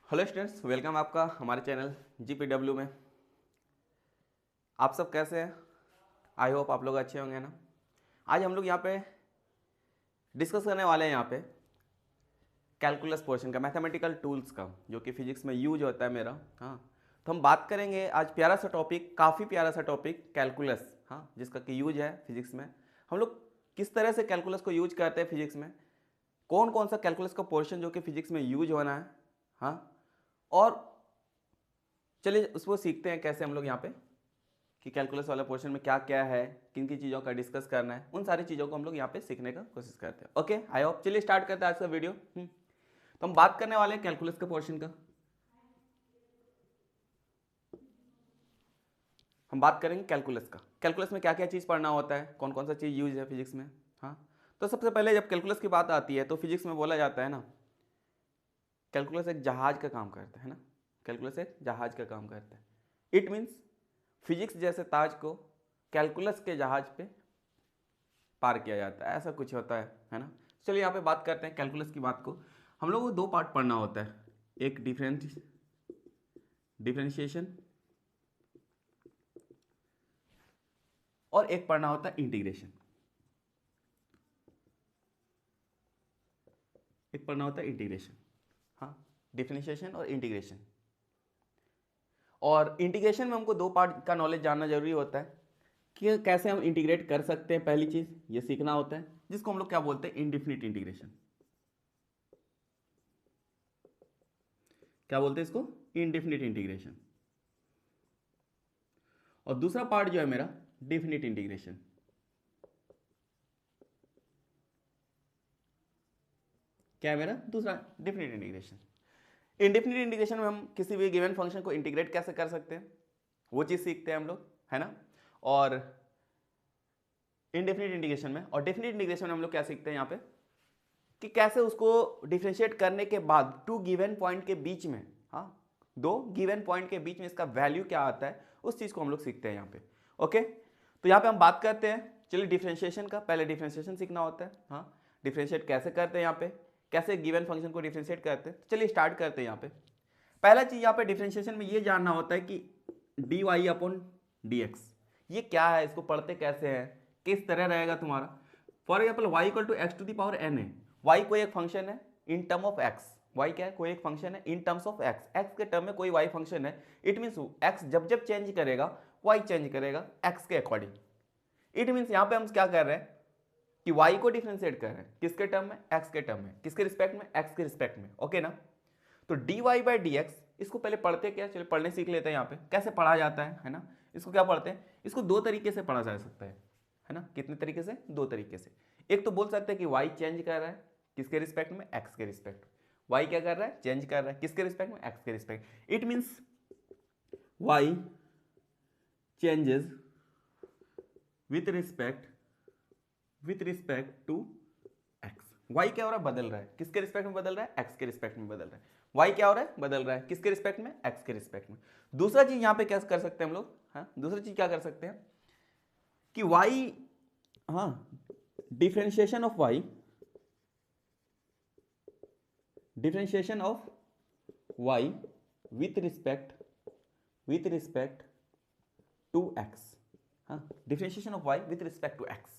Hello students, welcome आपका हमारे channel GPW में। आप सब कैसे हैं? आई होप आप लोग अच्छे होंगे ना। आज हम लोग यहाँ पे डिस्कस करने वाले हैं यहाँ पे कैलकुलस पोर्शन का, मैथमेटिकल टूल्स का, जो कि फिजिक्स में यूज होता है मेरा। हाँ, तो हम बात करेंगे आज प्यारा सा टॉपिक, काफ़ी प्यारा सा टॉपिक, कैलकुलस। हाँ, जिसका कि यूज है फिजिक्स में। हम लोग किस तरह से कैलकुलस को यूज करते हैं फिजिक्स में, कौन कौन सा कैलकुलस का पोर्शन जो कि फिजिक्स में यूज होना है। हाँ, और चलिए उसको सीखते हैं कैसे हम लोग यहाँ पे कि कैलकुलस वाला पोर्शन में क्या क्या है, किन किन चीज़ों का डिस्कस करना है, उन सारी चीज़ों को हम लोग यहाँ पे सीखने का कोशिश करते हैं। Okay, I hope. चलिए स्टार्ट करते हैं आज का वीडियो। तो हम बात करने वाले हैं कैलकुलस के पोर्शन का। हम बात करेंगे कैलकुलस का। कैलकुलस में क्या क्या चीज़ पढ़ना होता है, कौन कौन सा चीज़ यूज है फिजिक्स में। हाँ, तो सबसे पहले जब कैलकुलस की बात आती है तो फिजिक्स में बोला जाता है ना, कैलकुलस एक जहाज का काम करता है ना। कैलकुलस एक जहाज का काम करता है। इट मीन्स फिजिक्स जैसे ताज को कैलकुलस के जहाज पे पार किया जाता है, ऐसा कुछ होता है ना। चलिए यहाँ पे बात करते हैं कैलकुलस की बात को। हम लोग को दो पार्ट पढ़ना होता है, एक डिफरेंशिएशन और एक पढ़ना होता है इंटीग्रेशन। एक पढ़ना होता है इंटीग्रेशन। हाँ, डिफरेंशिएशन और इंटीग्रेशन। और इंटीग्रेशन में हमको दो पार्ट का नॉलेज जानना जरूरी होता है कि कैसे हम इंटीग्रेट कर सकते हैं। पहली चीज़ ये सीखना होता है, जिसको हम लोग क्या बोलते हैं, इनडिफिनिट इंटीग्रेशन। क्या बोलते हैं इसको? Indefinite integration. और दूसरा पार्ट जो है मेरा, डिफिनिट इंटीग्रेशन। क्या है मेरा दूसरा? Definite integration. इनडिफिनिट इंटीग्रेशन में हम किसी भी गिवन फंक्शन को इंटीग्रेट कैसे कर सकते हैं, वो चीज़ सीखते हैं हम लोग, है ना। और इनडेफिनिट इंटीग्रेशन में और डेफिनिट इंटीग्रेशन में हम लोग क्या सीखते हैं यहाँ पे कि कैसे उसको डिफ्रेंशिएट करने के बाद टू गिवन पॉइंट के बीच में, हाँ, दो गिवन पॉइंट के बीच में इसका वैल्यू क्या आता है, उस चीज़ को हम लोग सीखते हैं यहाँ पे। ओके, तो यहाँ पे हम बात करते हैं, चलिए डिफ्रेंशिएशन का। पहले डिफ्रेंशिएशन सीखना होता है। हाँ, डिफ्रेंशिएट कैसे करते हैं यहाँ पे, कैसे गिवन फंक्शन को डिफ्रेंशिएट करते हैं। चलिए स्टार्ट करते हैं यहाँ पे। पहला चीज़ यहाँ पे डिफ्रेंशिएशन में ये जानना होता है कि d y upon d x ये क्या है, इसको पढ़ते कैसे हैं, किस तरह रहेगा तुम्हारा। For example y equal to x to the power n है। वाई कोई एक फंक्शन है in term of x. Y क्या है? कोई एक फंक्शन है in terms of x. X के टर्म में कोई वाई फंक्शन है। इट मीन्स एक्स जब जब चेंज करेगा वाई चेंज करेगा एक्स के अकॉर्डिंग। इट मीन्स यहाँ पे हम क्या कर रहे हैं कि वाई को डिफ्रेंशिएट कर रहे हैं, किसके टर्म में? एक्स के टर्म में। किसके रिस्पेक्ट में? एक्स के रिस्पेक्ट में। ओके ना। तो d y by d x, इसको पहले पढ़ते क्या, चलिए पढ़ने सीख लेते हैं यहाँ पे कैसे पढ़ा जाता है ना। इसको क्या पढ़ते हैं, इसको दो तरीके से पढ़ा जा सकता है ना। कितने तरीके से? दो तरीके से। एक तो बोल सकते हैं कि वाई चेंज कर रहा है, किसके रिस्पेक्ट में? एक्स के रिस्पेक्ट। वाई क्या कर रहा है? चेंज कर रहा है, किसके रिस्पेक्ट में? एक्स के respect. It means y changes with respect to x. Y क्या हो रहा है? बदल रहा है। किसके रिस्पेक्ट में बदल रहा है? एक्स के रिस्पेक्ट में बदल रहा है। वाई क्या हो रहा है? बदल रहा है। किसके रिस्पेक्ट में? एक्स के रिस्पेक्ट में। दूसरा चीज यहां पे क्या कर सकते हैं हम लोग, हाँ, दूसरा चीज क्या कर सकते हैं कि वाई, हाँ, differentiation of y, differentiation of y with respect to x. हाँ, differentiation of y with respect to x.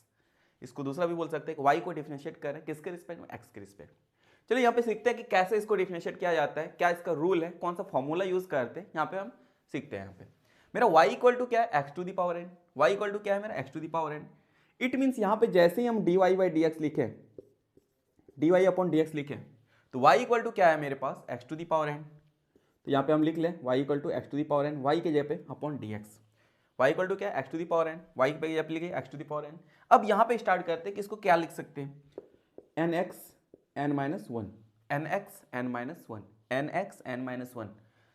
इसको दूसरा भी बोल सकते हैं कि वाई को डिफरेंशिएट करें, किसके रिस्पेक्ट में? एक्स के रिस्पेक्ट। चलिए यहाँ पे सीखते हैं कि कैसे इसको डिफरेंशिएट किया जाता है, क्या इसका रूल है, कौन सा फॉर्मूला यूज करते हैं, यहाँ पे हम सीखते हैं। यहाँ पे मेरा y इक्वल टू क्या है? X to the power n. Y equal to क्या है मेरा? X to the power n. It means यहाँ पे जैसे ही हम d y by d x लिखें, d y upon d x लिखें, तो y इक्वल टू क्या है मेरे पास? X to the power n. तो यहाँ पे हम लिख लें y equal to x to the power n, y के जगह पे upon d x. y equal to क्या है? X to the power n. Y पे जब लिखे x to the power n. अब यहाँ पे स्टार्ट करते हैं कि इसको क्या लिख सकते हैं, n x n minus one, n x n minus one, n x n minus one.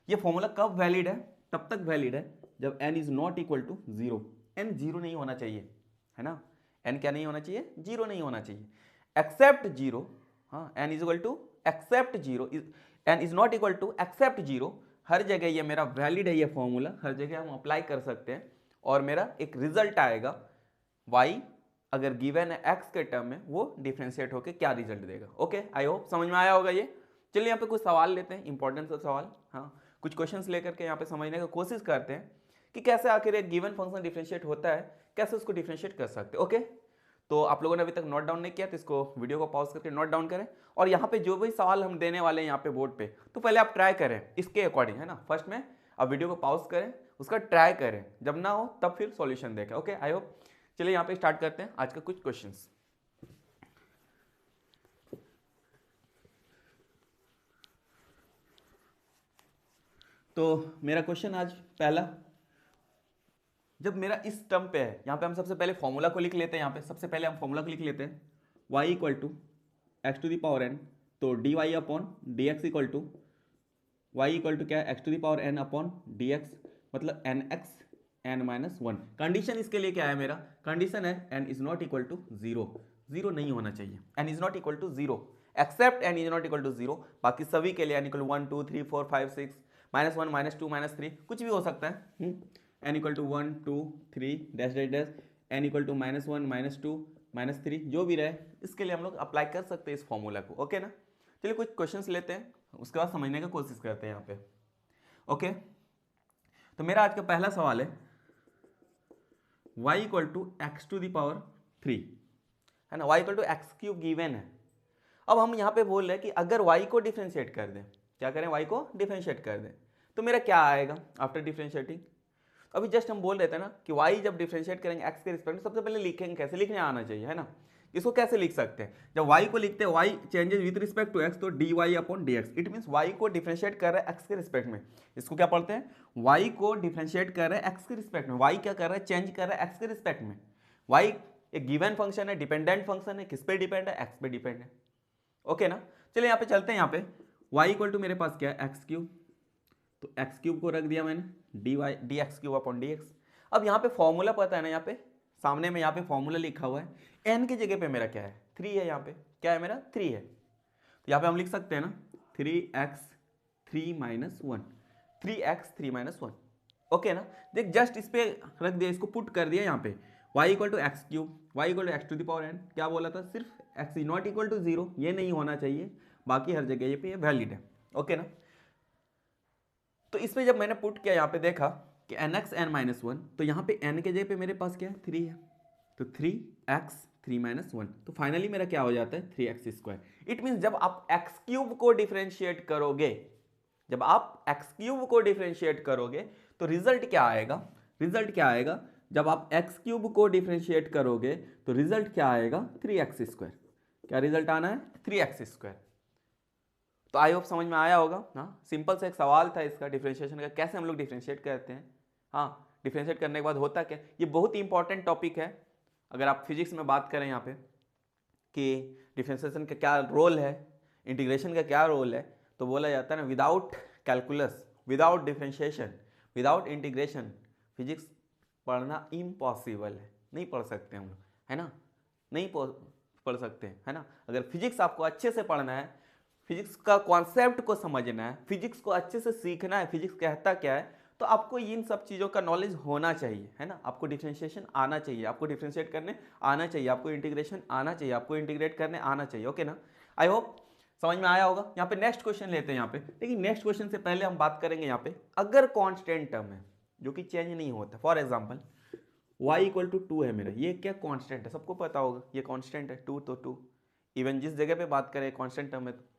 ये फॉर्मूला कब वैलिड है? तब तक वैलिड है जब n is not equal to zero. N zero नहीं होना चाहिए, है ना। एन क्या नहीं होना चाहिए? जीरो नहीं होना चाहिए। एक्सेप्ट जीरो, हाँ, n is equal to except zero, n is not equal to except zero. हर जगह ये मेरा वैलिड है, ये फॉर्मूला हर जगह हम अप्लाई कर सकते हैं और मेरा एक रिजल्ट आएगा। वाई अगर गिवन है एक्स के टर्म में, वो डिफरेंशिएट होकर क्या रिजल्ट देगा। ओके, आई होप समझ में आया होगा ये। चलिए यहाँ पे कुछ सवाल लेते हैं, इंपॉर्टेंट सा सवाल, हाँ कुछ क्वेश्चंस लेकर के यहाँ पे समझने की कोशिश करते हैं कि कैसे आखिर एक गिवन फंक्शन डिफरेंशिएट होता है, कैसे उसको डिफरेंशिएट कर सकते हैं। ओके, तो आप लोगों ने अभी तक नोट डाउन नहीं किया तो इसको वीडियो को पॉज करके नोट डाउन करें, और यहाँ पे जो भी सवाल हम देने वाले हैं यहाँ पे बोर्ड पे, तो पहले आप ट्राई करें इसके अकॉर्डिंग, है ना। फर्स्ट में आप वीडियो को पॉज करें, उसका ट्राई करें, जब ना हो तब फिर सॉल्यूशन देखें। Okay, I hope. चलिए यहाँ पे स्टार्ट करते हैं आज का कुछ क्वेश्चंस। तो मेरा क्वेश्चन आज पहला, जब मेरा इस टर्म पे है, यहाँ पे हम सबसे पहले फॉर्मूला को लिख लेते हैं। यहाँ पे सबसे पहले हम फॉर्मूला को लिख लेते हैं, y equal to x to the power n, तो d y upon d x equal to y equal to क्या है, x to the power n upon d x, मतलब n x n minus one. Condition इसके लिए क्या है, मेरा condition है n is not equal to zero, zero नहीं होना चाहिए, n is not equal to zero except n is not equal to zero. बाकी सभी के लिए n इक्वल टू 1 2 3 4 5 6 -1 -2 -3 कुछ भी हो सकता है। n equal to 1 2 3 dash dash dash, n equal to -1 -2 -3 जो भी रहे, इसके लिए हम लोग अप्लाई कर सकते हैं इस फॉर्मूला को। ओके ना। चलिए कुछ क्वेश्चंस लेते हैं, उसके बाद समझने की कोशिश करते हैं यहाँ पे। ओके, तो मेरा आज का पहला सवाल है y equal to x to the power 3, है ना। y equal to x cube given है। अब हम यहाँ पे बोल रहे हैं कि अगर y को डिफ्रेंशिएट कर दें, क्या करें, y को डिफ्रेंशिएट कर दें, तो मेरा क्या आएगा आफ्टर डिफ्रेंशिएटिंग। अभी जस्ट हम बोल रहे थे ना कि y जब डिफ्रेंशिएट करेंगे x के रिस्पेक्ट में, सबसे पहले लिखेंगे कैसे, लिखने आना चाहिए, है ना। इसको कैसे लिख सकते हैं, जब y को लिखते हैं y changes with respect to x, तो d y upon d x, it means y को डिफ्रेंशिएट कर रहा है x के रिस्पेक्ट में। इसको क्या पढ़ते हैं, y को डिफ्रेंशिएट कर रहा है x के रिस्पेक्ट में, y क्या कर रहा है, चेंज कर रहा है x के रिस्पेक्ट में। y एक गिवन फंक्शन है, डिपेंडेंट फंक्शन है, किस पे डिपेंड है, x पे डिपेंड है। ओके ना। चलिए यहाँ पे चलते हैं, यहाँ पे y इक्वल टू मेरे पास क्या है, एक्स क्यूब, तो एक्स क्यूब को रख दिया मैंने, D x cube upon d x. अब यहाँ पे फॉर्मूला पता है ना, यहाँ पे सामने में यहाँ पे फॉर्मूला लिखा हुआ है, n की जगह पे मेरा क्या है, 3 है, यहाँ पे क्या है मेरा 3 है, तो यहाँ पे हम लिख सकते हैं ना 3x 3 minus 1, 3x 3 minus 1। Okay ना। देख जस्ट इस पे रख दिया, इसको पुट कर दिया यहाँ पे, y equal to x cube, y equal to x to the power n, क्या बोला था, सिर्फ x is not equal to zero, ये नहीं होना चाहिए, बाकी हर जगह ये पे वैलिड है। ओके ना। तो इसमें जब मैंने पुट किया, यहाँ पे देखा कि nx n माइनस वन, तो यहाँ पे n के जगह पे मेरे पास क्या है, 3 है, तो 3x 3 माइनस वन, तो फाइनली मेरा क्या हो जाता है, 3x स्क्वायर। इट मीन्स जब आप x क्यूब को डिफरेंशिएट करोगे, जब आप x क्यूब को डिफरेंशिएट करोगे तो रिजल्ट क्या आएगा, रिजल्ट क्या आएगा, जब आप x क्यूब को डिफरेंशिएट करोगे तो रिजल्ट क्या आएगा, 3x स्क्वायर। क्या रिजल्ट आना है, 3x स्क्वायर। तो आई होप समझ में आया होगा। हाँ, सिंपल सा एक सवाल था इसका, डिफरेंशिएशन का, कैसे हम लोग डिफरेंशिएट करते हैं। हाँ, डिफरेंशिएट करने के बाद होता क्या, ये बहुत ही इंपॉर्टेंट टॉपिक है। अगर आप फिजिक्स में बात करें यहाँ पे कि डिफरेंशिएशन का क्या रोल है, इंटीग्रेशन का क्या रोल है, तो बोला जाता है ना, without calculus, without differentiation, without integration physics पढ़ना इम्पॉसिबल है, नहीं पढ़ सकते हम लोग, है ना, नहीं पढ़ सकते हैं, है ना। अगर फिजिक्स आपको अच्छे से पढ़ना है, फिजिक्स का कॉन्सेप्ट को समझना है, फिजिक्स को अच्छे से सीखना है, फिजिक्स कहता क्या है, तो आपको इन सब चीज़ों का नॉलेज होना चाहिए, है ना। आपको डिफरेंशिएशन आना चाहिए, आपको डिफरेंशिएट करने आना चाहिए, आपको इंटीग्रेशन आना चाहिए, आपको इंटीग्रेट करने आना चाहिए। ओके ना। आई होप समझ में आया होगा। यहाँ पे नेक्स्ट क्वेश्चन लेते हैं यहाँ पे, लेकिन नेक्स्ट क्वेश्चन से पहले हम बात करेंगे यहाँ पे, अगर कॉन्स्टेंट टर्म है जो कि चेंज नहीं होता, for example y equal to 2 है मेरा, ये क्या कॉन्स्टेंट है, सबको पता होगा ये कॉन्स्टेंट है 2, तो 2 इवन जिस जगह पे बात करें कॉन्स्टेंट टर्म है। तो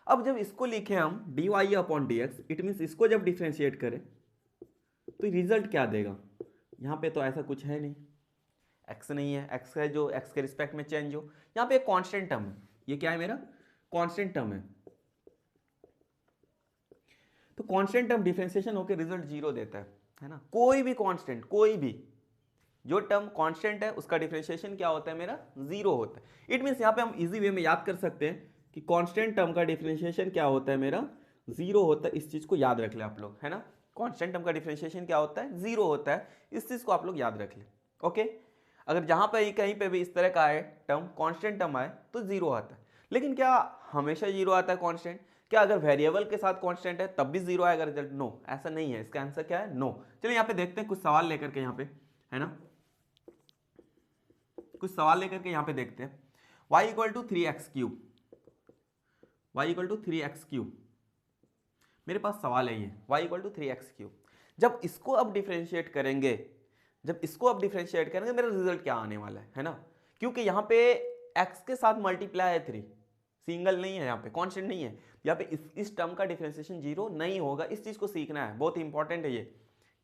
अब जब इसको लिखे हम d y upon d x, it means इसको जब डिफ्रेंशिएट करें तो रिजल्ट क्या देगा, यहाँ पे तो ऐसा कुछ है नहीं, x नहीं है, x है जो x के रिस्पेक्ट में चेंज हो, यहाँ पे एक कांस्टेंट टर्म है, ये क्या है मेरा कांस्टेंट टर्म है, तो कांस्टेंट टर्म डिफरेंशिएशन होकर रिजल्ट जीरो देता है ना। कोई भी कांस्टेंट, कोई भी जो टर्म कांस्टेंट है उसका डिफरेंशिएशन क्या होता है, मेरा जीरो होता है। इट मीन्स यहाँ पे हम इजी वे में याद कर सकते हैं कि कांस्टेंट टर्म का डिफरेंशिएशन क्या होता है, मेरा जीरो होता है। इस चीज को याद रख ले आप लोग, है ना, कांस्टेंट टर्म का डिफरेंशिएशन क्या होता है, जीरो होता है, इस चीज को आप लोग याद रख ले। ओके, अगर जहां पे कहीं पे भी इस तरह का आए टर्म, कांस्टेंट टर्म आए तो जीरो आता है, लेकिन क्या हमेशा जीरो आता है कांस्टेंट, क्या अगर वेरिएबल के साथ कांस्टेंट है तब भी जीरो आएगा रिजल्ट, नो, ऐसा नहीं है, इसका आंसर क्या है, नो। चलिए यहाँ पे देखते हैं कुछ सवाल लेकर के, यहाँ पे है ना, कुछ सवाल लेकर के यहाँ पे देखते हैं। y equal to 3x cube, y equal to 3x³ मेरे पास सवाल है ये y इक्वल टू 3x³। जब इसको अब डिफरेंशिएट करेंगे मेरा रिजल्ट क्या आने वाला है ना, क्योंकि यहाँ पे x के साथ मल्टीप्लाई है 3, सिंगल नहीं है, यहाँ पे कांस्टेंट नहीं है, यहाँ पे इस टर्म का डिफरेंशिएशन 0 नहीं होगा। इस चीज को सीखना है, बहुत इंपॉर्टेंट है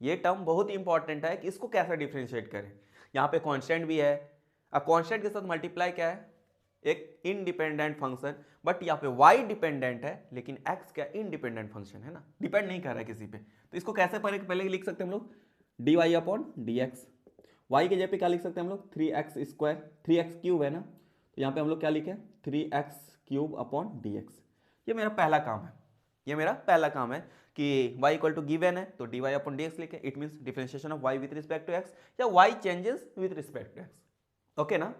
ये टर्म बहुत इंपॉर्टेंट है कि इसको कैसे डिफरेंशिएट करें। यहाँ पे कांस्टेंट भी है, अब कांस्टेंट के साथ मल्टीप्लाई क्या है, एक इंडिपेंडेंट फंक्शन, बट यहाँ पे y डिपेंडेंट है लेकिन x क्या इंडिपेंडेंट फंक्शन है ना, डिपेंड नहीं कर रहा है किसी पे। तो इसको कैसे पहले लिख सकते हैं हम लोग, dy अपॉन dx। y के जगह पे क्या लिख सकते हैं हम लोग, 3x² 3x³ है ना, तो यहाँ पे हम लोग क्या लिखे 3x³ अपॉन dx। ये मेरा पहला काम है कि y इक्वल टू गिवन है तो dy अपॉन dx लिखे, it means differentiation of y with respect to x या y changes with respect to x। Okay ना,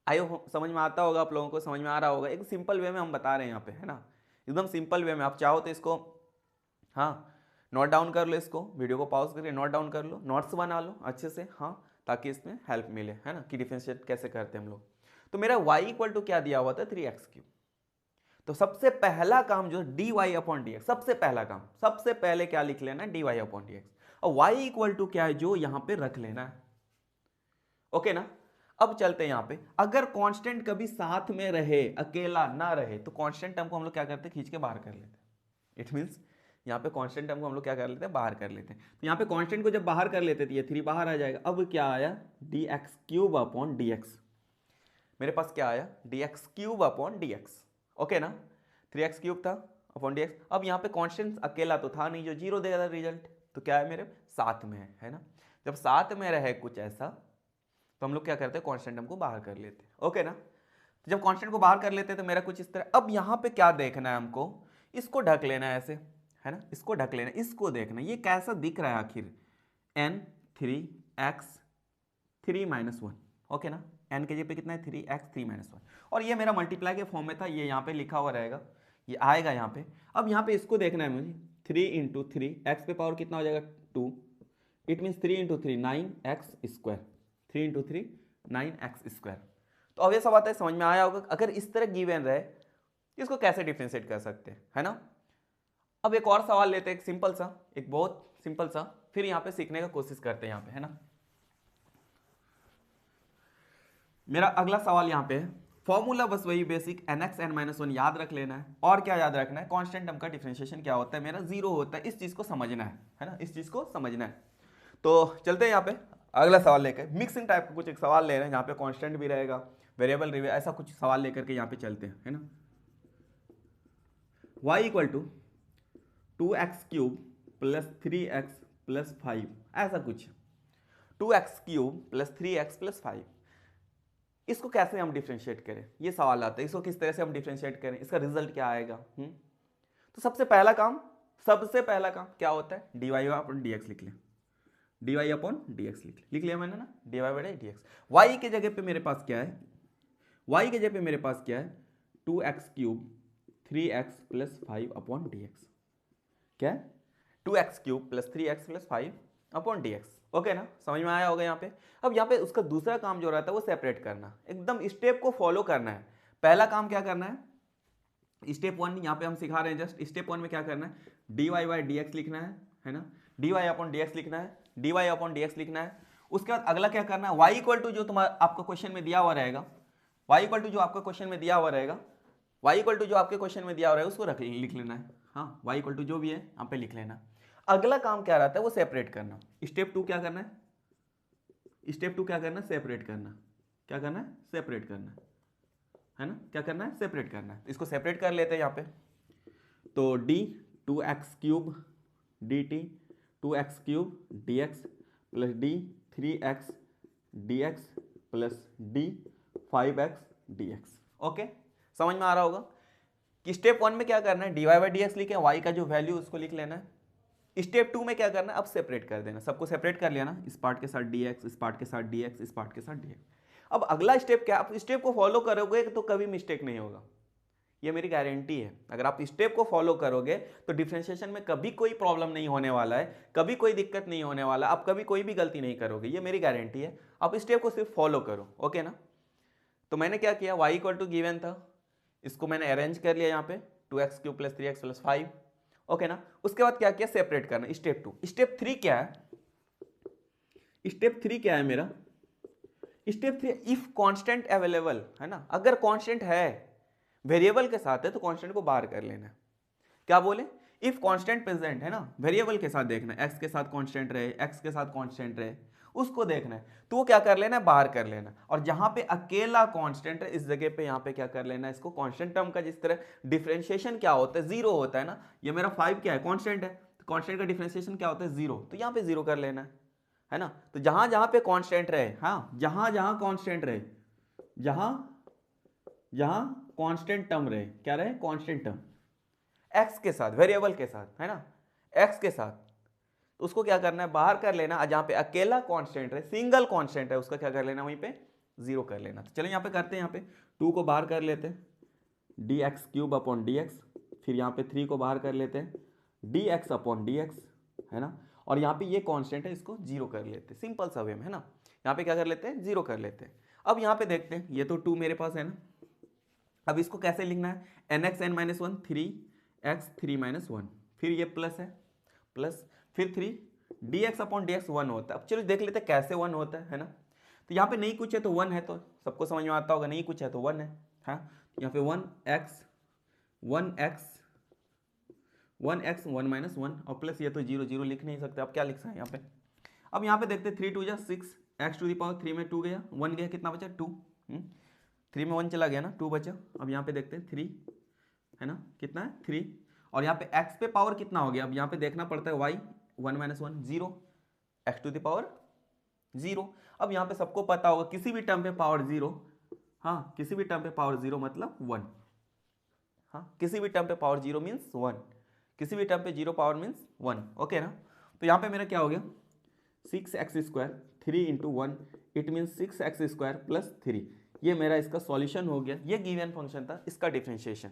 आयो समझ में आता होगा, आप लोगों को समझ में आ रहा होगा। एक सिंपल वे में हम बता रहे हैं यहाँ पे, है ना, एकदम सिंपल वे में। आप चाहो तो इसको हाँ नोट डाउन कर लो, इसको वीडियो को पॉज करके नोट डाउन कर लो, नोट्स बना लो अच्छे से, हाँ, ताकि इसमें हेल्प मिले, है ना, कि डिफरेंशिएट कैसे करते हैं हम लोग। तो मेरा y इक्वल टू क्या दिया हुआ था, 3x³। तो सबसे पहला काम जो dy अपॉन dx, सबसे पहले क्या लिख लेना, dy अपॉन dx, और y इक्वल टू क्या है जो यहाँ पे रख लेना है। ओके ना, अब चलते हैं यहाँ पे, अगर कांस्टेंट कभी साथ में रहे, अकेला ना रहे, तो कांस्टेंट टर्म को हम लोग क्या करते हैं, खींच के बाहर कर लेते हैं। इट मीन्स यहाँ पे कांस्टेंट टर्म को हम लोग क्या कर लेते हैं, बाहर कर लेते हैं। तो यहाँ पे कांस्टेंट को जब बाहर कर लेते थे, ये 3 बाहर आ जाएगा। अब क्या आया, dx³ अपॉन dx, मेरे पास क्या आया, dx³ अपॉन dx। ओके ना, 3x³ था अपॉन dx। अब यहाँ पे कांस्टेंट अकेला तो था नहीं जो 0 देगा रिजल्ट, तो क्या है मेरे साथ में है ना। जब साथ में रहे कुछ ऐसा तो हम लोग क्या करते हैं, कांस्टेंट टर्म को बाहर कर लेते हैं। ओके ना, तो जब कांस्टेंट को बाहर कर लेते हैं तो मेरा कुछ इस तरह। अब यहाँ पे क्या देखना है हमको, इसको ढक लेना है ऐसे, है ना, इसको ढक लेना, इसको देखना ये कैसा दिख रहा है आखिर, n3x3 - 1। ओके ना, n के जगह पे कितना है, 3x3 - 1, और ये मेरा मल्टीप्लाई के फॉर्म में था, ये यहाँ पे लिखा हुआ रहेगा, ये आएगा यहाँ पे। अब यहाँ पे इसको देखना है मुझे, 3 × 3 x पे पावर कितना हो जाएगा 2, इट मीन्स 3 × 3 9x², 3 × 3 9x²। तो अब ये सब बात है, समझ में आया होगा। अगर इस तरह गिवन रहे इसको कैसे डिफरेंशिएट कर सकते हैं, है ना। अब एक और सवाल लेते हैं, एक सिंपल सा, एक बहुत सिंपल सा, फिर यहाँ पे सीखने का कोशिश करते हैं यहाँ पे, है ना। मेरा अगला सवाल यहाँ पे है, फॉर्मूला बस वही बेसिक nx n-1 याद रख लेना है, और क्या याद रखना है, कांस्टेंट टर्म का डिफरेंशिएशन क्या होता है, मेरा 0 होता है, इस चीज को समझना है ना, इस चीज को समझना है। तो चलते हैं यहाँ पे अगला सवाल लेकर, मिक्सिंग टाइप का कुछ एक सवाल ले रहे हैं जहाँ पे कांस्टेंट भी रहेगा, वेरिएबल भी, ऐसा कुछ सवाल लेकर के यहाँ पे चलते हैं, है ना। y equal to 2x³ + 3x + 5, ऐसा कुछ 2x³ + 3x + 5, इसको कैसे हम डिफरेंशिएट करें, ये सवाल आता है। इसको किस तरह से हम डिफरेंशिएट करें, इसका रिजल्ट क्या आएगा। तो सबसे पहला काम क्या होता है, dy अपॉन dx लिख लें, dy अपॉन dx लिख लिया मैंने ना, dy/dx। y के जगह पे मेरे पास क्या है, 2x³ 3x + 5 अपॉन dx, क्या है 2x³ + 3x + 5 upon dx। Okay ना, समझ में आया होगा यहाँ पे। अब यहाँ पे उसका दूसरा काम जो रहता है वो सेपरेट करना, एकदम स्टेप को फॉलो करना है। पहला काम क्या करना है, स्टेप 1 यहाँ पे हम सिखा रहे हैं जस्ट। स्टेप 1 में क्या करना है, dy/dx लिखना है ना, dy अपॉन dx लिखना है, dy अपॉन dx लिखना है। उसके बाद अगला क्या करना है, y इक्वल टू जो तुम्हारा आपका क्वेश्चन में दिया हुआ रहेगा, y इक्वल टू जो आपके क्वेश्चन में दिया हुआ रहेगा, उसको लिख लेना है। हाँ, y इक्वल टू जो भी है यहाँ पे लिख लेना। अगला काम क्या रहता है, वो सेपरेट करना। स्टेप 2 क्या करना है, सेपरेट करना। क्या करना है, सेपरेट करना है ना, क्या करना है, सेपरेट करना है। इसको सेपरेट कर लेते हैं यहाँ पे। तो d 2x³ dt 2x³ dx + d 3x dx + d 5x dx। Okay, समझ में आ रहा होगा कि स्टेप 1 में क्या करना है, dy/dx लिखे, y का जो वैल्यू उसको लिख लेना है। स्टेप 2 में क्या करना है, अब सेपरेट कर देना, सबको सेपरेट कर लिया ना, इस पार्ट के साथ dx, इस पार्ट के साथ dx, इस पार्ट के साथ dx। अब अगला स्टेप क्या, आप स्टेप को फॉलो करोगे तो कभी मिस्टेक नहीं होगा, ये मेरी गारंटी है। अगर आप स्टेप को फॉलो करोगे तो डिफरेंशिएशन में कभी कोई प्रॉब्लम नहीं होने वाला है, कभी कोई दिक्कत नहीं होने वाला, आप कभी कोई भी गलती नहीं करोगे, ये मेरी गारंटी है। आप स्टेप को सिर्फ फॉलो करो, ओके ना। तो मैंने क्या किया, y इक्वल टू गिवन था, इसको मैंने अरेंज कर लिया यहाँ पे, 2x³ + 3x + 5। ओके ना, उसके बाद क्या किया, सेपरेट करना, स्टेप 2। स्टेप 3 क्या है, स्टेप 3 क्या है मेरा, स्टेप 3 इफ कांस्टेंट अवेलेबल है ना, अगर कांस्टेंट है वेरिएबल के साथ है तो कांस्टेंट को बाहर कर लेना है। क्या बोले, इफ कांस्टेंट प्रेजेंट है ना, वेरिएबल के साथ देखना है, एक्स के साथ कांस्टेंट रहे, एक्स के साथ कांस्टेंट रहे, उसको देखना है, तो वो क्या कर लेना है, बाहर कर लेना। और जहां पे अकेला कांस्टेंट है इस जगह पे यहां पे क्या कर लेना है, इसको कांस्टेंट टर्म का जिस तरह डिफरेंशिएशन क्या होता है, जीरो होता है ना, ये मेरा 5 क्या है, कांस्टेंट है, तो कांस्टेंट का डिफरेंशिएशन क्या होता है, जीरो, तो यहां पे जीरो कर लेना है ना। तो जहां जहां पे कांस्टेंट रहे, हाँ जहां जहां कांस्टेंट रहे, जहां जहां कांस्टेंट टर्म रहे, क्या रहे, कांस्टेंट टर्म एक्स के साथ, वेरिएबल के साथ है ना, एक्स के साथ, तो उसको क्या करना है, बाहर कर लेना। जहां पे अकेला कांस्टेंट है, सिंगल कांस्टेंट है, उसका क्या कर लेना, वहीं पे जीरो कर लेना। तो चलिए यहाँ पे करते हैं, यहाँ पे 2 को बाहर कर लेते हैं, dx³ dx, फिर यहाँ पे 3 को बाहर कर लेते हैं, dx/dx है ना, और यहाँ पे ये कांस्टेंट है, इसको जीरो कर लेते हैं, सिंपल सा वे में है ना, यहाँ पे क्या कर लेते हैं, जीरो कर लेते हैं। अब यहाँ पे देखते हैं, ये तो 2 मेरे पास है ना, अब इसको कैसे लिखना है, nxn-1 3x3-1, फिर ये प्लस है, प्लस फिर 3 dx/dx 1 होता है। अब चलो देख लेते हैं कैसे 1 होता है ना, तो यहाँ पे नहीं कुछ है तो 1 है, तो सबको समझ में आता होगा, नहीं कुछ है तो 1 है, हाँ, यहाँ पे 1x 1 - 1 और प्लस ये तो 0 0 लिख नहीं सकते, अब क्या लिख सकते हैं यहाँ पे। अब यहाँ पे देखते 3 2 जा 6, x⁻3 में 2 गया, 1 गया, कितना बचा 2, 3 में 1 चला गया ना, 2 बचा। अब यहाँ पे देखते हैं 3 है ना, कितना है 3, और यहाँ पे x पे पावर कितना हो गया, अब यहाँ पे देखना पड़ता है y 1 - 1 0, x⁻0। अब यहाँ पे सबको पता होगा किसी भी टर्म पे पावर 0, हाँ किसी भी टर्म पे पावर 0 मतलब 1, हाँ किसी भी टर्म पे पावर 0 मीन्स 1, किसी भी टर्म पे 0 पावर मीन्स 1, ओके ना। तो यहाँ पे मेरा क्या हो गया, 6x² 3 × 1 इट मीन्स 6x² + 3, ये मेरा इसका सॉल्यूशन हो गया। ये गिवन फंक्शन था, इसका डिफरेंशिएशन।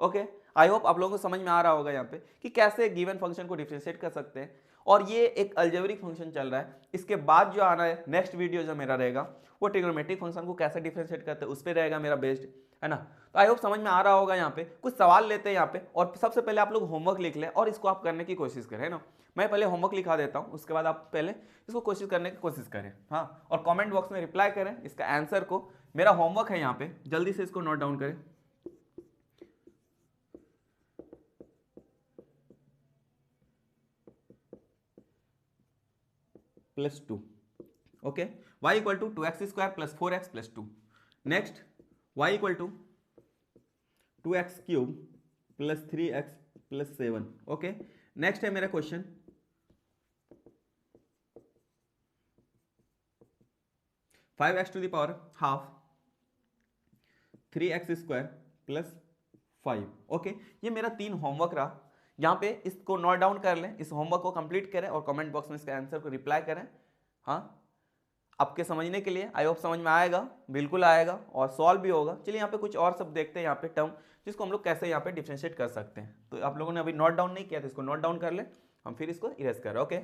ओके, आई होप आप लोगों को समझ में आ रहा होगा यहाँ पे कि कैसे गिवन फंक्शन को डिफरेंशिएट कर सकते हैं। और ये एक अलजेब्रिक फंक्शन चल रहा है, इसके बाद जो आना है नेक्स्ट वीडियो जो मेरा रहेगा वो ट्रिग्नोमेट्रिक फंक्शन को कैसे डिफरेंशिएट करते हैं उस पर रहेगा मेरा बेस्ड, है ना। तो आई होप समझ में आ रहा होगा। यहाँ पे कुछ सवाल लेते हैं यहाँ पे, और सबसे पहले आप लोग होमवर्क लिख लें और इसको आप करने की कोशिश करें, है ना। मैं पहले होमवर्क लिखा देता हूँ, उसके बाद आप पहले इसको कोशिश करने की कोशिश करें, हाँ, और कमेंट बॉक्स में रिप्लाई करें इसका आंसर को। मेरा होमवर्क है यहाँ पे, जल्दी से इसको नोट डाउन करें। +2, okay, y = 2x² + 4x + 2। Next y = 2x³ + 3x + 7, okay. Next है मेरा क्वेश्चन 5x⁻½ 3x² + 5, ओके। ये मेरा 3 होमवर्क रहा। यहाँ पे इसको नोट डाउन कर लें, इस होमवर्क को कंप्लीट करें और कमेंट बॉक्स में इसका आंसर को रिप्लाई करें, हाँ, आपके समझने के लिए। आई होप समझ में आएगा, बिल्कुल आएगा और सॉल्व भी होगा। चलिए यहाँ पे कुछ और सब देखते हैं, यहाँ पे टर्म जिसको हम लोग कैसे यहाँ पे डिफरेंशिएट कर सकते हैं। तो आप लोगों ने अभी नोट डाउन नहीं किया तो इसको नोट डाउन कर ले, हम फिर इसको इरेज कर रहे हैं, ओके।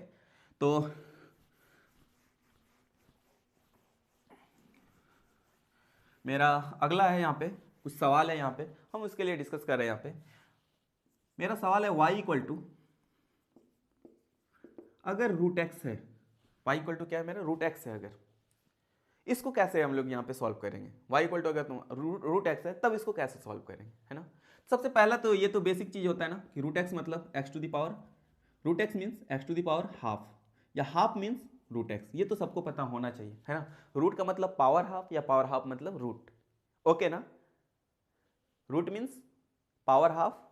तो मेरा अगला है, यहाँ पे कुछ सवाल है, यहाँ पे हम उसके लिए डिस्कस कर रहे हैं। यहाँ पे मेरा सवाल है y = अगर √x है, y = क्या है मेरा, √x है, अगर इसको कैसे हम लोग यहाँ पे सॉल्व करेंगे। y = अगर √x है तब इसको कैसे सॉल्व करेंगे, है ना। सबसे पहला तो ये तो बेसिक चीज होता है ना कि √x मतलब x⁻, √x मीन्स x⁻½ या हाफ मीन्स √x, ये तो सबको पता होना चाहिए, है ना। रूट का मतलब पावर हाफ या पावर हाफ मतलब रूट, ओके ना। Root means power half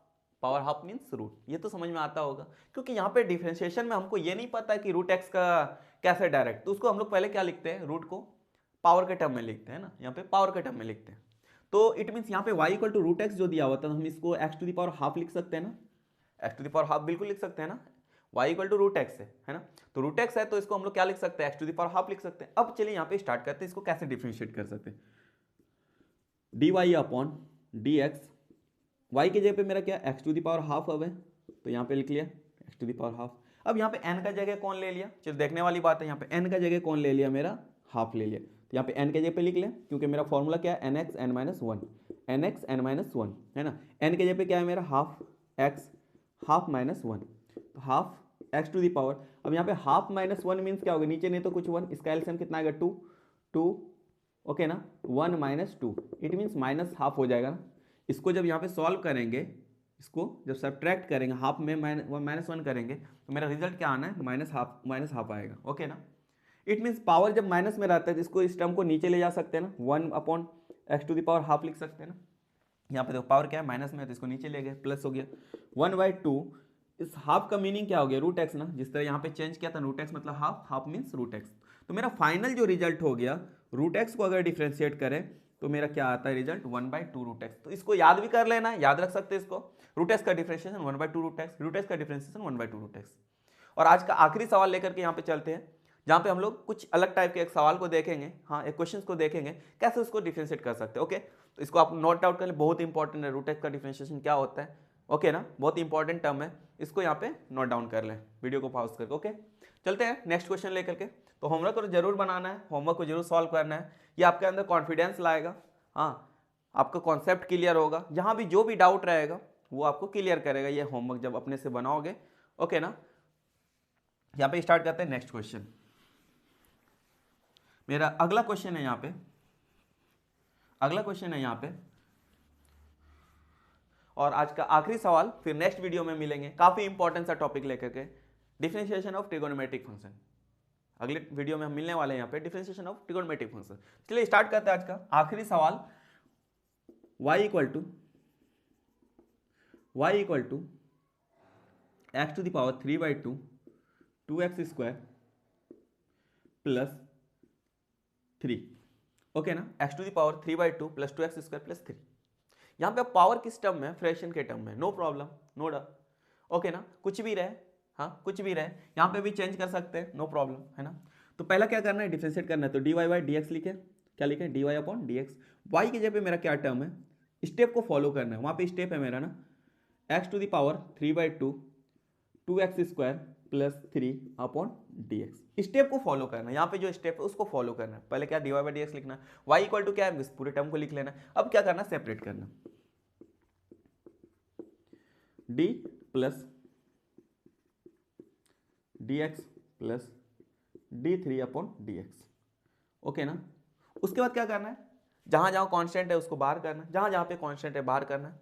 means root, ये तो समझ में आता होगा। क्योंकि यहाँ पे डिफरेंशिएशन में हमको ये नहीं पता कि √x का कैसे डायरेक्ट, तो उसको हम लोग पहले क्या लिखते हैं, रूट को पावर के टर्म में लिखते हैं ना, यहाँ पे पावर के टर्म में लिखते हैं। तो इट मीन्स यहाँ पे y = √x जो दिया हुआ था, हम इसको x⁻½ लिख सकते हैं ना, x⁻½ बिल्कुल लिख सकते हैं ना, y = √x है ना। तो √x है तो इसको हम लोग क्या लिख सकते हैं, x⁻½ लिख सकते हैं। अब चलिए यहाँ पे स्टार्ट करते हैं, इसको कैसे डिफरेंशिएट कर सकते हैं। dy/dx, y की जगह पे मेरा क्या x⁻½ अब है, तो यहाँ पे लिख लिया x⁻²। अब यहाँ पे n का जगह कौन ले लिया, चलो देखने वाली बात है, यहाँ पे n का जगह कौन ले लिया, मेरा हाफ ले लिया। तो यहाँ पे n के जगह पे लिख लें, क्योंकि मेरा फॉर्मूला क्या है nx n minus one, nx n minus one है ना। n के जगह पे क्या है मेरा half x half minus one, तो half x to the power. अब यहाँ पे हाफ माइनस वन मीन्स क्या होगा, नीचे नहीं तो कुछ वन, इसका एलसीएम कितना आएगा 2, 2 ओके ना, 1 minus 2, it means minus half हो जाएगा ना। इसको जब यहाँ पे सॉल्व करेंगे, इसको जब सब्ट्रैक्ट करेंगे, हाफ में माइनस वन करेंगे, तो मेरा रिजल्ट क्या आना है, माइनस हाफ आएगा ओके ना। इट मीन्स पावर जब माइनस में रहता है तो इसको, इस टर्म को नीचे ले जा सकते हैं ना, 1 upon x to the power half लिख सकते हैं ना। यहाँ पे देखो पावर क्या है माइनस में है, तो इसको नीचे ले गए, प्लस हो गया 1/2। इस हाफ का मीनिंग क्या हो गया, रूट एक्स ना, जिस तरह यहाँ पे चेंज किया था रूट एक्स मतलब half, half means root x. तो मेरा फाइनल जो रिजल्ट हो गया, रूट एक्स को अगर डिफ्रेंशिएट करें तो मेरा क्या आता है रिजल्ट 1/2 रूट एक्स। तो इसको याद भी कर लेना, याद रख सकते हैं इसको, रूट एक्स का differentiation 1/2 root x, root x का डिफ्रेंशिएशन 1/2 रूट एक्स। और आज का आखिरी सवाल लेकर के यहाँ पे चलते हैं, जहाँ पे हम लोग कुछ अलग टाइप के एक सवाल को देखेंगे, हाँ एक क्वेश्चन को देखेंगे कैसे उसको डिफ्रेंशिएट कर सकते हैं ओके। तो इसको आप नोट आउट कर लें, बहुत इंपॉर्टेंट है, रूट एक्स का डिफ्रेंशिएशन क्या होता है ओके ना, बहुत इंपॉर्टेंट टर्म है, इसको यहाँ पे नोट डाउन कर लें वीडियो को पॉज करके ओके। चलते हैं नेक्स्ट क्वेश्चन लेकर के। तो होमवर्क को जरूर बनाना है, होमवर्क को जरूर सॉल्व करना है, ये आपके अंदर कॉन्फिडेंस लाएगा, हाँ आपका कॉन्सेप्ट क्लियर होगा, जहाँ भी जो भी डाउट रहेगा वो आपको क्लियर करेगा ये होमवर्क जब अपने से बनाओगे ओके ना। यहाँ पे स्टार्ट करते हैं नेक्स्ट क्वेश्चन। मेरा अगला क्वेश्चन है यहाँ पे, अगला क्वेश्चन है यहाँ पे, और आज का आखिरी सवाल, फिर नेक्स्ट वीडियो में मिलेंगे, काफी इंपॉर्टेंट सा टॉपिक लेकर के, डिफरेंशिएशन ऑफ ट्रिगोनोमेट्रिक फंक्शन। अगले वीडियो में हम मिलने वाले हैं यहाँ पे डिफरेंशिएशन ऑफ ट्रिगोनोमेट्रिक फंक्शन। चलिए स्टार्ट करते हैं आज का आखिरी सवाल। y equal to x to the power 3/2 2x square plus 3 okay ना, x to the power 3/2 plus 2x square plus 3। यहाँ पे पावर किस टर्म में, फ्रैक्शन के टर्म में, no problem no doubt okay ना, कुछ भी रहे, हाँ कुछ भी रहे, यहाँ पे भी चेंज कर सकते हैं नो प्रॉब्लम है ना। तो पहला क्या करना है, डिफरेंशिएट करना है, तो dy बाई dx लिखे, क्या लिखे dy अपॉन dx। y की जगह पे मेरा क्या टर्म है, स्टेप को फॉलो करना है, वहाँ पे स्टेप है मेरा ना x to the power 3/2 2x square plus 3 upon dx। Step को फॉलो करना है, यहाँ पे जो स्टेप है उसको फॉलो करना है। पहले क्या dy बाई dx लिखना है, y इक्वल टू क्या है, इस पूरे टर्म को लिख लेना है। अब क्या करना है, सेपरेट करना, d plus dx plus d3 upon dx okay ना। उसके बाद क्या करना है, जहां जहां कांस्टेंट है उसको बाहर करना है, जहां जहां पे कांस्टेंट है बाहर करना है,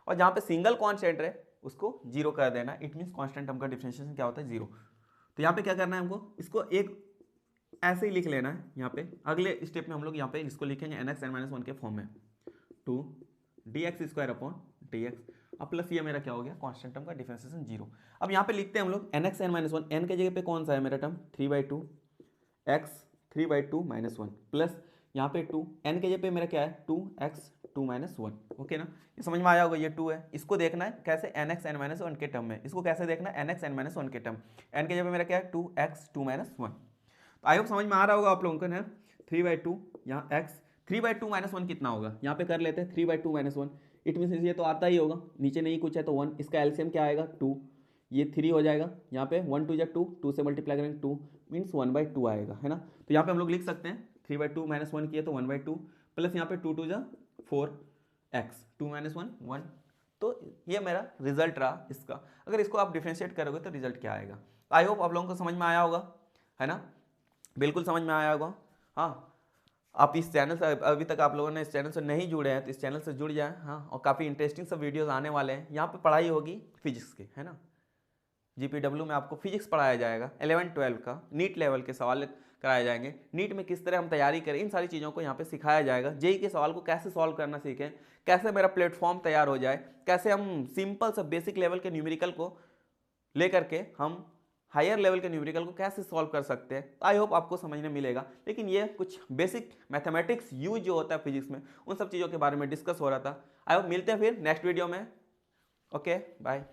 और जहां पे सिंगल कांस्टेंट है उसको जीरो कर देना। इट मींस कांस्टेंट टर्म का डिफरेंशिएशन क्या होता है, जीरो। तो यहाँ पे क्या करना है हमको, इसको एक ऐसे ही लिख लेना है। यहाँ पे अगले स्टेप में हम लोग यहाँ पे इसको लिखेंगे nx n-1 के फॉर्म में, 2 dx स्क्वायर अपॉन dx, अब प्लस ये मेरा क्या हो गया, कांस्टेंट टर्म का डिफरेंशिएशन जीरो। अब यहाँ पे लिखते हैं हम लोग nx n-1, n के जगह पे कौन सा है मेरा टर्म 3/2 x 3/2 - 1 प्लस यहाँ पे 2, n के जगह पे मेरा क्या है 2x 2 - 1 ओके ना। ये समझ में आया होगा, ये 2 है, इसको देखना है कैसे nx n-1 के टर्म में, इसको कैसे देखना है nx n-1 के टर्म, n के जगह पे मेरा क्या है 2x 2 - 1। तो आई होप समझ में आ रहा होगा आप लोगों को ना। 3/2 यहाँ x 3/2 - 1 कितना होगा, यहाँ पे कर लेते हैं 3/2 - 1, इट मीन्स ये तो आता ही होगा, नीचे नहीं कुछ है तो 1, इसका एलसीएम क्या आएगा 2, ये 3 हो जाएगा, यहाँ पे 1 2 2, 2 से मल्टीप्लाई करेंगे 2 मीन्स 1/2 आएगा है ना। तो यहाँ पे हम लोग लिख सकते हैं 3/2 - 1 किया तो 1/2 प्लस यहाँ पे 2 2 4 x 2 - 1 1। तो ये मेरा रिजल्ट रहा इसका। अगर इसको आप डिफरेंशिएट करोगे तो रिजल्ट क्या आएगा। आई होप आप लोगों को समझ में आया होगा है ना, बिल्कुल समझ में आया होगा। हाँ आप इस चैनल से अभी तक आप लोगों ने इस चैनल से नहीं जुड़े हैं तो इस चैनल से जुड़ जाएं, हाँ और काफ़ी इंटरेस्टिंग सब वीडियोस आने वाले हैं। यहाँ पे पढ़ाई होगी फिजिक्स की है ना, GPW में आपको फिजिक्स पढ़ाया जाएगा, 11-12 का नीट लेवल के सवाल कराए जाएंगे, नीट में किस तरह हम तैयारी करें इन सारी चीज़ों को यहाँ पे सिखाया जाएगा। जेई के सवाल को कैसे सॉल्व करना सीखें, कैसे मेरा प्लेटफॉर्म तैयार हो जाए, कैसे हम सिंपल सा बेसिक लेवल के न्यूमेरिकल को लेकर के हम हायर लेवल के न्यूमेरिकल को कैसे सॉल्व कर सकते हैं। आई होप आपको समझने मिलेगा। लेकिन ये कुछ बेसिक मैथमेटिक्स यूज जो होता है फिजिक्स में, उन सब चीज़ों के बारे में डिस्कस हो रहा था। आई होप मिलते हैं फिर नेक्स्ट वीडियो में। Okay bye.